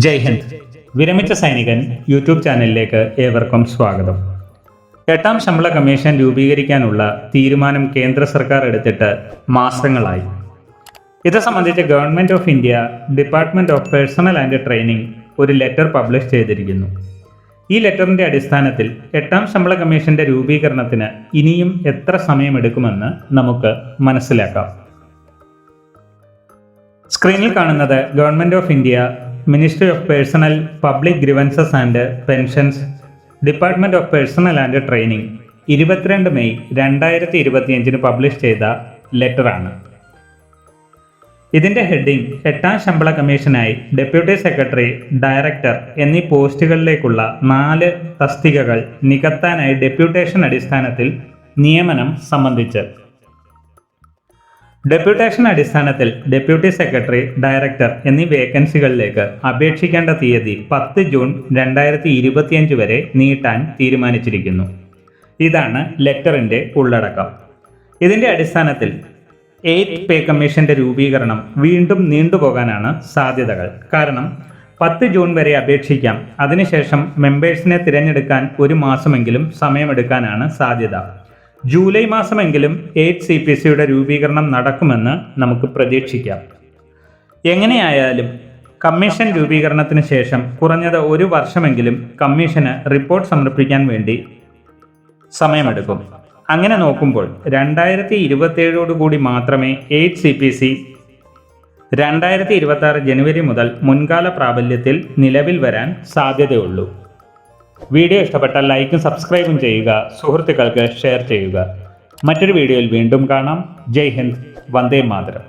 ജയ് ഹിന്ദ്. വിരമിച്ച സൈനികൻ യൂട്യൂബ് ചാനലിലേക്ക് ഏവർക്കും സ്വാഗതം. 8ാം ശമ്പള കമ്മീഷൻ രൂപീകരിക്കാനുള്ള തീരുമാനം കേന്ദ്ര സർക്കാർ എടുത്തിട്ട് മാസങ്ങളായി. ഇത് സംബന്ധിച്ച് government of India department of personal and training ഒരു ലെറ്റർ പബ്ലിഷ് ചെയ്തിരിക്കുന്നു. ഈ ലെറ്ററിൻ്റെ അടിസ്ഥാനത്തിൽ 8ാം ശമ്പള കമ്മീഷൻ്റെ രൂപീകരണത്തിന് ഇനിയും എത്ര സമയമെടുക്കുമെന്ന് നമുക്ക് മനസ്സിലാക്കാം. സ്ക്രീനിൽ കാണുന്നത് government of India, ministry of personal, public grievances and pensions, department of personal and training 22 May 2025 publish ചെയ്ത ലെറ്ററാണ്. ഇതിൻ്റെ ഹെഡിങ് 8ാം ശമ്പള കമ്മീഷനായി ഡെപ്യൂട്ടി സെക്രട്ടറി, ഡയറക്ടർ എന്നീ പോസ്റ്റുകളിലേക്കുള്ള 4 തസ്തികകൾ നികത്താനായി ഡെപ്യൂട്ടേഷൻ അടിസ്ഥാനത്തിൽ നിയമനം സംബന്ധിച്ച്. ഡെപ്യൂട്ടേഷൻ അടിസ്ഥാനത്തിൽ ഡെപ്യൂട്ടി സെക്രട്ടറി, ഡയറക്ടർ എന്നീ വേക്കൻസികളിലേക്ക് അപേക്ഷിക്കേണ്ട തീയതി 10 ജൂൺ 2025 വരെ നീട്ടാൻ തീരുമാനിച്ചിരിക്കുന്നു. ഇതാണ് ലെറ്ററിൻ്റെ ഉള്ളടക്കം. ഇതിൻ്റെ അടിസ്ഥാനത്തിൽ 8th പേ കമ്മീഷൻ്റെ രൂപീകരണം വീണ്ടും നീണ്ടുപോകാനാണ് സാധ്യതകൾ. കാരണം 10 ജൂൺ വരെ അപേക്ഷിക്കാം. അതിനുശേഷം മെമ്പേഴ്സിനെ തിരഞ്ഞെടുക്കാൻ 1 മാസമെങ്കിലും സമയമെടുക്കാനാണ് സാധ്യത. ജൂലൈ മാസമെങ്കിലും 8th CPCയുടെ രൂപീകരണം നടക്കുമെന്ന് നമുക്ക് പ്രതീക്ഷിക്കാം. എങ്ങനെയായാലും കമ്മീഷൻ രൂപീകരണത്തിന് ശേഷം കുറഞ്ഞത് 1 വർഷമെങ്കിലും കമ്മീഷന് റിപ്പോർട്ട് സമർപ്പിക്കാൻ വേണ്ടി സമയമെടുക്കും. അങ്ങനെ നോക്കുമ്പോൾ 2027 മാത്രമേ 8th CPC 2026 ജനുവരി മുതൽ മുൻകാല പ്രാബല്യത്തിൽ നിലവിൽ വരാൻ സാധ്യതയുള്ളൂ. വീഡിയോ ഇഷ്ടപ്പെട്ടാൽ ലൈക്കും സബ്സ്ക്രൈബും ചെയ്യുക, സുഹൃത്തുക്കൾക്ക് ഷെയർ ചെയ്യുക. മറ്റൊരു വീഡിയോയിൽ വീണ്ടും കാണാം. ജയ് ഹിന്ദ്, വന്ദേ മാതരം.